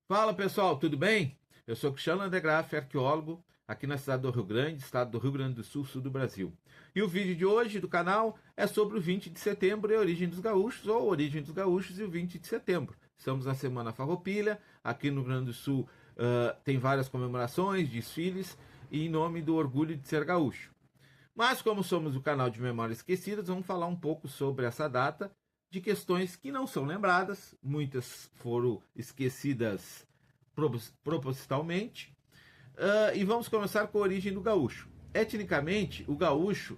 Fala pessoal, tudo bem? Eu sou Cristiano Andegraff, arqueólogo, aqui na cidade do Rio Grande, estado do Rio Grande do Sul, sul do Brasil. E o vídeo de hoje do canal é sobre o 20 de setembro e a origem dos gaúchos, ou a origem dos gaúchos e o 20 de setembro. Estamos na Semana Farroupilha, aqui no Rio Grande do Sul tem várias comemorações, desfiles, e em nome do orgulho de ser gaúcho. Mas como somos o canal de Memórias Esquecidas, vamos falar um pouco sobre essa data, de questões que não são lembradas, muitas foram esquecidas propositalmente. E vamos começar com a origem do gaúcho. Etnicamente, o gaúcho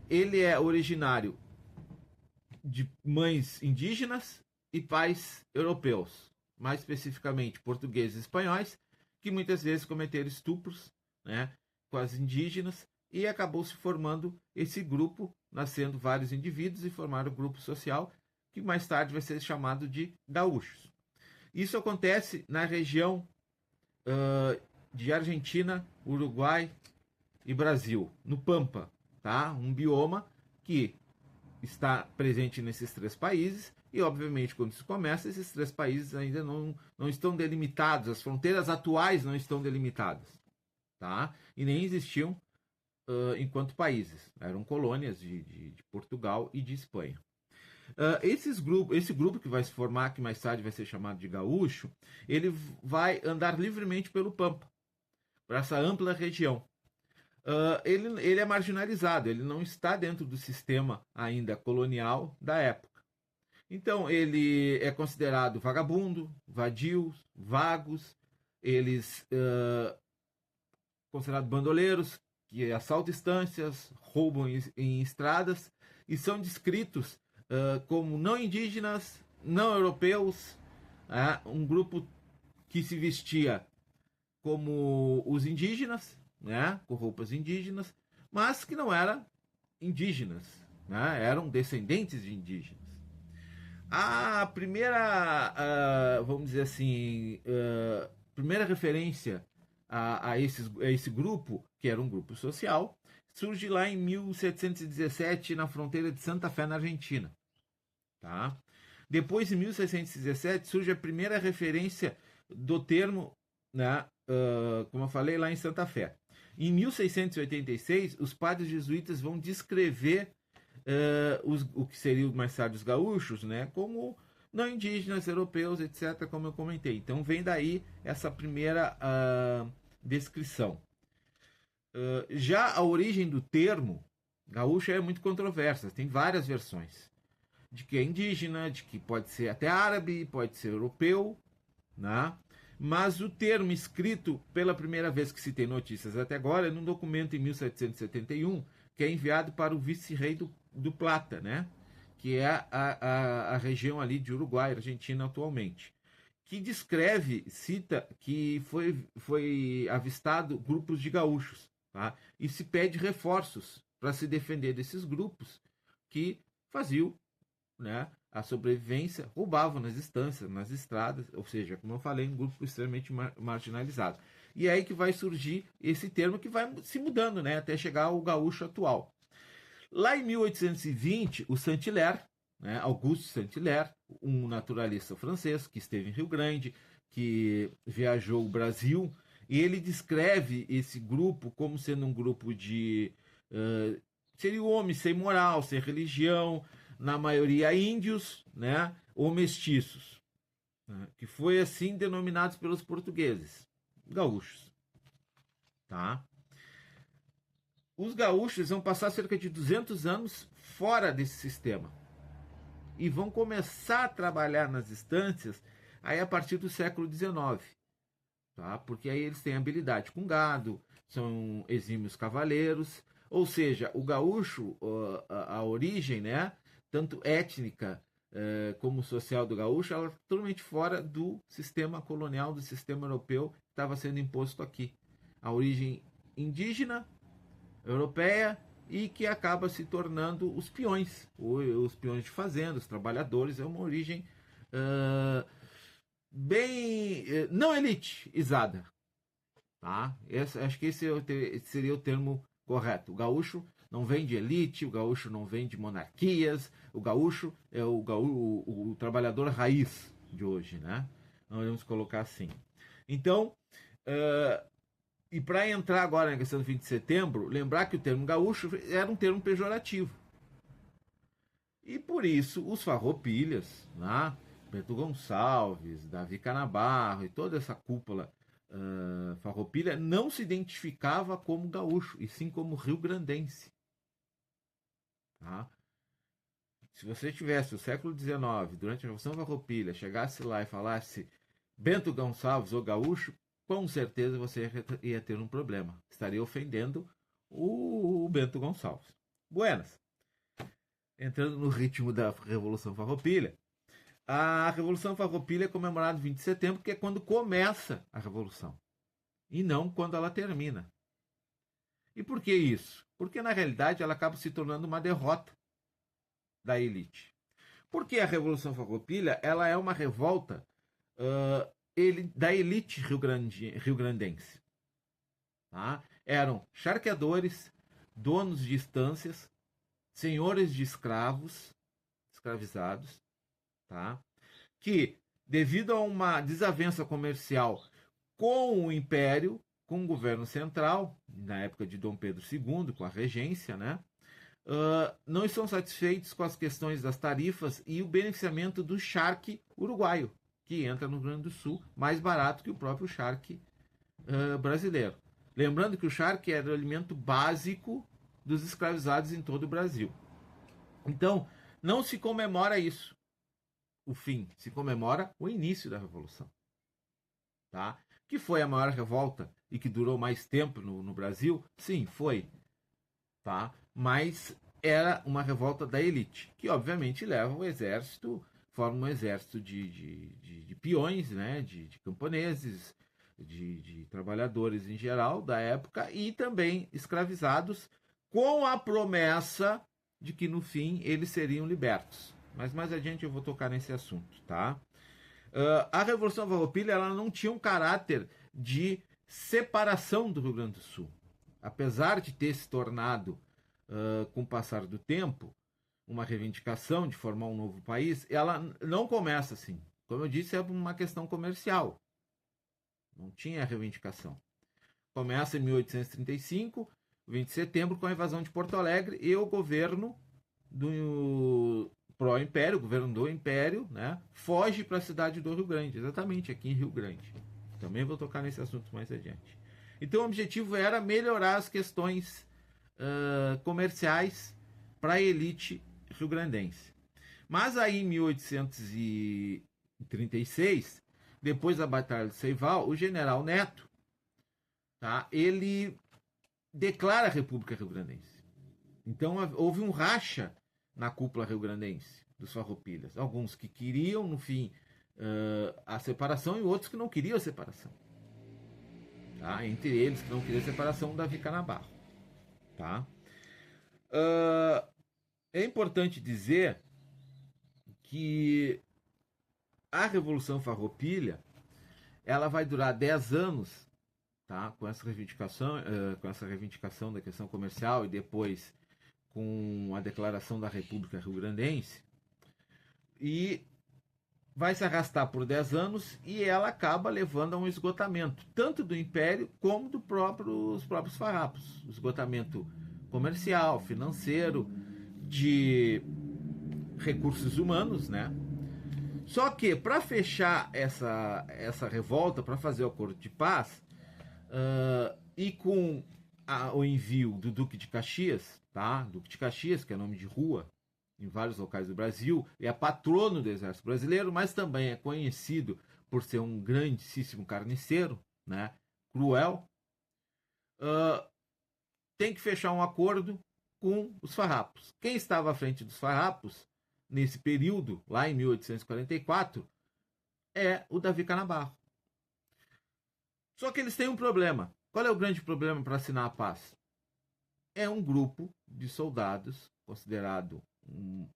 ele é originário de mães indígenas e pais europeus, mais especificamente portugueses e espanhóis, que muitas vezes cometeram estupros, né, com as indígenas, e acabou se formando esse grupo, nascendo vários indivíduos e formaram o grupo social, que mais tarde vai ser chamado de gaúchos. Isso acontece na região de Argentina, Uruguai e Brasil, no Pampa, tá? Um bioma que está presente nesses três países e, obviamente, quando isso começa, esses três países ainda não estão delimitados, as fronteiras atuais não estão delimitadas, tá? E nem existiam enquanto países, eram colônias de Portugal e de Espanha. Esse grupo que vai se formar, que mais tarde vai ser chamado de gaúcho, ele vai andar livremente pelo Pampa, para essa ampla região. Ele é marginalizado, ele não está dentro do sistema ainda colonial da época. Então, ele é considerado vagabundo, vadios, vagos, eles considerados bandoleiros, que assaltam estâncias, roubam em estradas e são descritos como não indígenas, não europeus, um grupo que se vestia como os indígenas, né, com roupas indígenas, mas que não eram indígenas, né, eram descendentes de indígenas. A primeira, vamos dizer assim, primeira referência a esse grupo, que era um grupo social, surge lá em 1717 na fronteira de Santa Fé, na Argentina. Tá? Depois, em 1617, surge a primeira referência do termo, né, como eu falei, lá em Santa Fé. Em 1686, os padres jesuítas vão descrever o que seriam mais tarde os gaúchos, né, como não indígenas, europeus, etc., como eu comentei. Então, vem daí essa primeira descrição. Já a origem do termo gaúcho é muito controversa, tem várias versões de que é indígena, de que pode ser até árabe, pode ser europeu, né? Mas o termo escrito pela primeira vez que se tem notícias até agora é num documento em 1771 que é enviado para o vice-rei do Plata, né? Que é a região ali de Uruguai, Argentina atualmente, que descreve, cita que foi avistado grupos de gaúchos, tá? E se pede reforços para se defender desses grupos que faziam, né, a sobrevivência, roubavam nas estâncias, nas estradas, ou seja, como eu falei, um grupo extremamente marginalizado. E é aí que vai surgir esse termo que vai se mudando, né, até chegar ao gaúcho atual. Lá em 1820, o Saint-Hilaire, né, Auguste Saint-Hilaire, um naturalista francês que esteve em Rio Grande, que viajou o Brasil, e ele descreve esse grupo como sendo um grupo de seria homem sem moral, sem religião, na maioria índios, né, ou mestiços, né, que foi assim denominados pelos portugueses, gaúchos, tá? Os gaúchos vão passar cerca de 200 anos fora desse sistema e vão começar a trabalhar nas estâncias aí a partir do século XIX, tá? Porque aí eles têm habilidade com gado, são exímios cavaleiros, ou seja, o gaúcho, a origem, né, tanto étnica como social do gaúcho, ela é totalmente fora do sistema colonial, do sistema europeu que estava sendo imposto aqui. A origem indígena, europeia, e que acaba se tornando os peões de fazenda, os trabalhadores, é uma origem bem não elitizada, tá? Acho que esse seria o termo correto. O gaúcho não vem de elite, o gaúcho não vem de monarquias, o gaúcho é o trabalhador raiz de hoje, né? Nós vamos colocar assim. Então, e para entrar agora na questão do 20 de setembro, lembrar que o termo gaúcho era um termo pejorativo. E por isso os farroupilhas, né? Bento Gonçalves, Davi Canabarro e toda essa cúpula farroupilha não se identificava como gaúcho, e sim como rio-grandense. Tá? Se você tivesse o século XIX, durante a Revolução Farroupilha, chegasse lá e falasse Bento Gonçalves ou gaúcho, com certeza você ia ter um problema. Estaria ofendendo o Bento Gonçalves. Buenas. Entrando no ritmo da Revolução Farroupilha, a Revolução Farroupilha é comemorada 20 de setembro, que é quando começa a Revolução, e não quando ela termina. E por que isso? Porque, na realidade, ela acaba se tornando uma derrota da elite. Porque a Revolução Farroupilha ela é uma revolta da elite rio-grandense. Tá? Eram charqueadores, donos de estâncias, senhores de escravos, escravizados, tá? Que, devido a uma desavença comercial com o Império, com o governo central, na época de Dom Pedro II, com a regência, né? Não estão satisfeitos com as questões das tarifas e o beneficiamento do charque uruguaio, que entra no Rio Grande do Sul, mais barato que o próprio charque brasileiro. Lembrando que o charque era o alimento básico dos escravizados em todo o Brasil. Então, não se comemora isso, o fim, se comemora o início da Revolução. Tá? Que foi a maior revolta e que durou mais tempo no Brasil? Sim, foi. Tá? Mas era uma revolta da elite, que obviamente leva o exército, forma um exército de peões, né? de camponeses, de trabalhadores em geral da época e também escravizados, com a promessa de que no fim eles seriam libertos. Mas mais adiante eu vou tocar nesse assunto, tá? A Revolução Farroupilha ela não tinha um caráter de separação do Rio Grande do Sul. Apesar de ter se tornado, com o passar do tempo, uma reivindicação de formar um novo país, ela não começa assim. Como eu disse, é uma questão comercial. Não tinha reivindicação. Começa em 1835, 20 de setembro, com a invasão de Porto Alegre e o governo do pró-império, o governo do império, né, foge para a cidade do Rio Grande, exatamente aqui em Rio Grande. Também vou tocar nesse assunto mais adiante. Então o objetivo era melhorar as questões comerciais para a elite rio-grandense. Mas aí em 1836, depois da Batalha de Seival, o general Neto, tá, ele declara a República Rio-Grandense. Então houve um racha na cúpula rio-grandense dos farroupilhas. Alguns que queriam, no fim, a separação e outros que não queriam a separação. Tá? Entre eles, que não queriam a separação, Davi Canabarro. Tá? É importante dizer que a Revolução Farroupilha ela vai durar 10 anos, tá? com essa reivindicação da questão comercial e depois com a declaração da República Rio-Grandense, e vai se arrastar por 10 anos e ela acaba levando a um esgotamento, tanto do Império como dos próprios farrapos. Esgotamento comercial, financeiro, de recursos humanos, né? Só que, para fechar essa revolta, para fazer o acordo de paz, e com o envio do Duque de Caxias, tá? Duque de Caxias, que é nome de rua em vários locais do Brasil, é patrono do Exército Brasileiro, mas também é conhecido por ser um grandíssimo carniceiro, né? Cruel. Tem que fechar um acordo com os farrapos. Quem estava à frente dos farrapos nesse período, lá em 1844, é o Davi Canabarro. Só que eles têm um problema. Qual é o grande problema para assinar a paz? É um grupo de soldados, considerado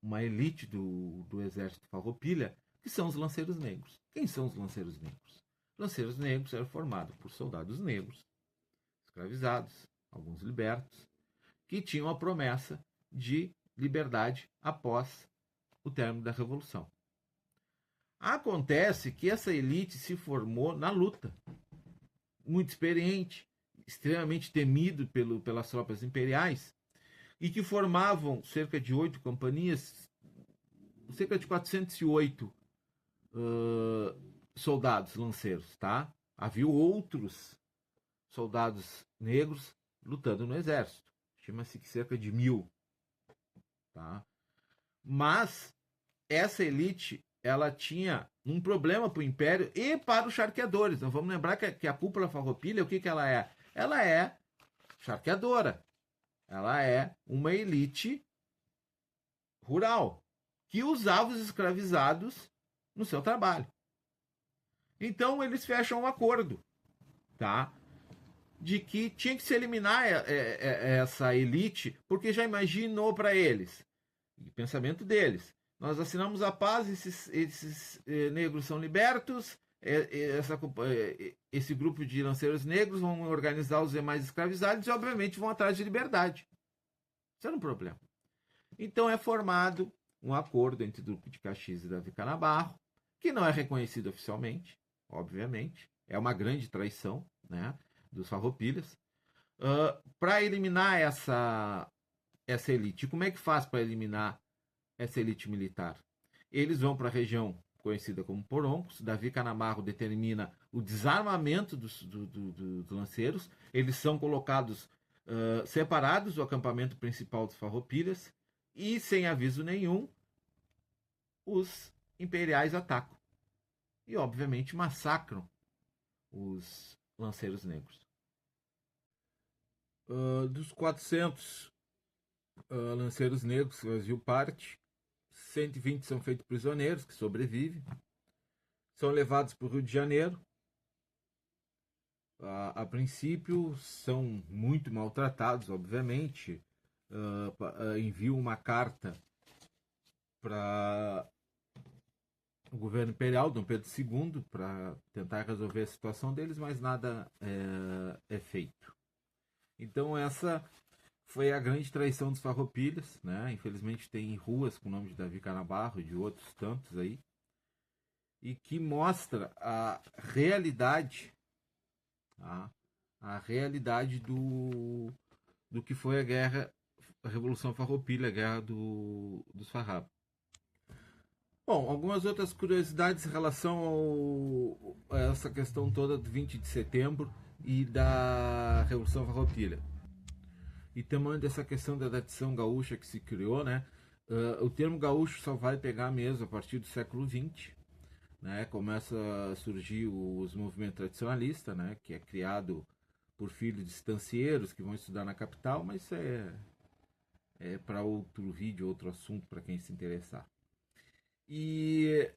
uma elite do exército farroupilha, que são os lanceiros negros. Quem são os lanceiros negros? Lanceiros negros eram formados por soldados negros, escravizados, alguns libertos, que tinham a promessa de liberdade após o término da Revolução. Acontece que essa elite se formou na luta, muito experiente, extremamente temido pelas tropas imperiais, e que formavam cerca de 8 companhias, cerca de 408 soldados lanceiros, tá? Havia outros soldados negros lutando no exército. Estima-se que cerca de 1.000, tá? Mas essa elite, ela tinha um problema para o Império e para os charqueadores. Então vamos lembrar que a cúpula farroupilha, o que ela é? Ela é charqueadora. Ela é uma elite rural que usava os escravizados no seu trabalho. Então eles fecham um acordo, tá? De que tinha que se eliminar essa elite, porque já imaginou para eles, o pensamento deles, nós assinamos a paz, esses negros são libertos, esse grupo de lanceiros negros vão organizar os demais escravizados e obviamente vão atrás de liberdade. Isso era um problema. Então é formado um acordo entre o Duque de Caxias e Davi Canabarro, que não é reconhecido oficialmente, obviamente, é uma grande traição, né, dos farroupilhas, para eliminar essa elite. E como é que faz para eliminar essa elite militar? Eles vão para a região conhecida como Poroncos. Davi Canabarro determina o desarmamento dos lanceiros. Eles são colocados separados do acampamento principal dos farroupilhas e, sem aviso nenhum, os imperiais atacam e, obviamente, massacram os lanceiros negros. Dos 400 lanceiros negros que faziam parte, 120 são feitos prisioneiros, que sobrevivem, são levados para o Rio de Janeiro. A princípio são muito maltratados, obviamente. Enviam uma carta para o governo imperial, Dom Pedro II, para tentar resolver a situação deles, mas nada é feito. Então essa foi a grande traição dos farroupilhas, né? Infelizmente tem ruas com o nome de Davi Canabarro e de outros tantos aí, e que mostra a realidade, tá? A realidade do que foi a Revolução Farroupilha, a guerra dos Farrapos. Bom, algumas outras curiosidades em relação a essa questão toda do 20 de setembro e da Revolução Farroupilha. E também dessa questão da tradição gaúcha que se criou, né? O termo gaúcho só vai pegar mesmo a partir do século XX, né? Começa a surgir os movimentos tradicionalistas, né? Que é criado por filhos de estancieiros que vão estudar na capital, mas isso é para outro vídeo, outro assunto para quem se interessar. E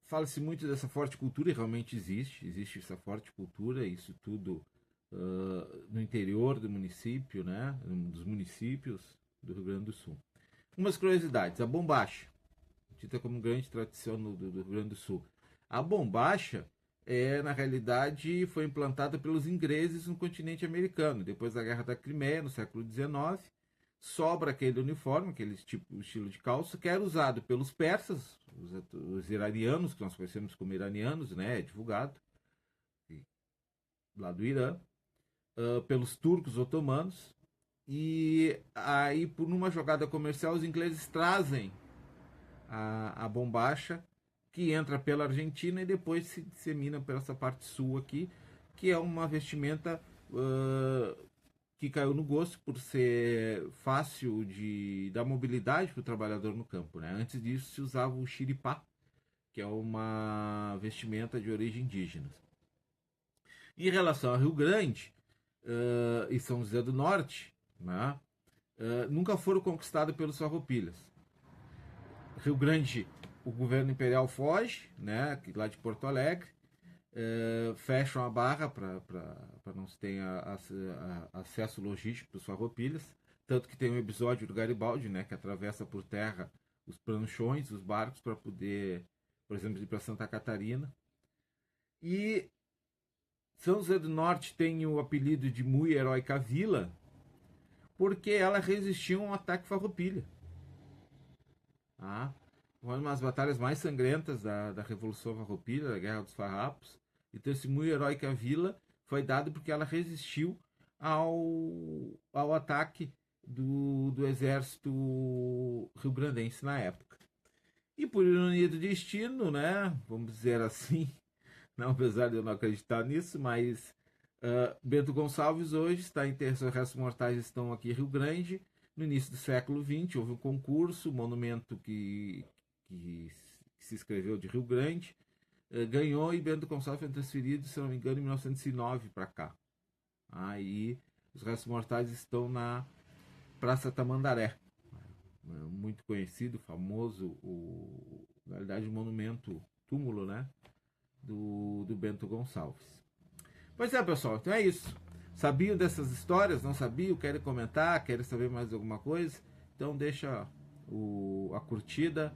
fala-se muito dessa forte cultura, e realmente existe essa forte cultura, isso tudo no interior do município, né, dos municípios do Rio Grande do Sul. Umas curiosidades: a bombacha, dita como grande tradição do Rio Grande do Sul. A bombacha, na realidade, foi implantada pelos ingleses no continente americano. Depois da Guerra da Crimeia, no século XIX, sobra aquele uniforme, aquele estilo de calça, que era usado pelos persas, os iranianos, que nós conhecemos como iranianos, né, é divulgado, lá do Irã, pelos turcos otomanos, e aí, por uma jogada comercial, os ingleses trazem a bombacha, que entra pela Argentina e depois se dissemina por essa parte sul aqui, que é uma vestimenta que caiu no gosto por ser fácil de dar mobilidade para o trabalhador no campo, né? Antes disso se usava o xiripá, que é uma vestimenta de origem indígena. Em relação ao Rio Grande e São José do Norte, né? Nunca foram conquistados pelos farroupilhas. Rio Grande, o governo imperial foge, né? Lá de Porto Alegre, fecham a barra para não se ter acesso logístico para os farroupilhas, tanto que tem um episódio do Garibaldi, né, que atravessa por terra os pranchões, os barcos, para poder, por exemplo, ir para Santa Catarina. E São José do Norte tem o apelido de Muito Heróica Vila, porque ela resistiu a um ataque farroupilha. uma das batalhas mais sangrentas da Revolução Farroupilha, da Guerra dos Farrapos. E testemunho heróico à vila foi dado porque ela resistiu ao ataque do exército rio-grandense na época. E por ironia do destino, né, vamos dizer assim, não, apesar de eu não acreditar nisso, mas Bento Gonçalves hoje está seus restos mortais estão aqui em Rio Grande. No início do século XX houve um concurso, monumento que se escreveu de Rio Grande, ganhou e Bento Gonçalves foi transferido, se não me engano, em 1909 para cá. Aí os restos mortais estão na Praça Tamandaré, muito conhecido, famoso, na realidade o monumento, túmulo, né, do Bento Gonçalves. Pois é, pessoal, então é isso. Sabiam dessas histórias? Não sabiam? Querem comentar? Querem saber mais alguma coisa? Então deixa a curtida,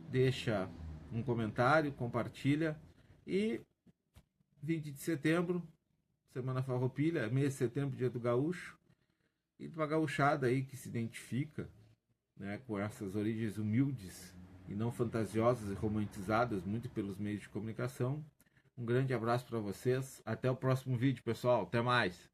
deixa um comentário, compartilha. E 20 de setembro, Semana Farroupilha, mês de setembro, dia do gaúcho. E uma gauchada aí que se identifica, né, com essas origens humildes e não fantasiosas e romantizadas muito pelos meios de comunicação. Um grande abraço para vocês. Até o próximo vídeo, pessoal. Até mais.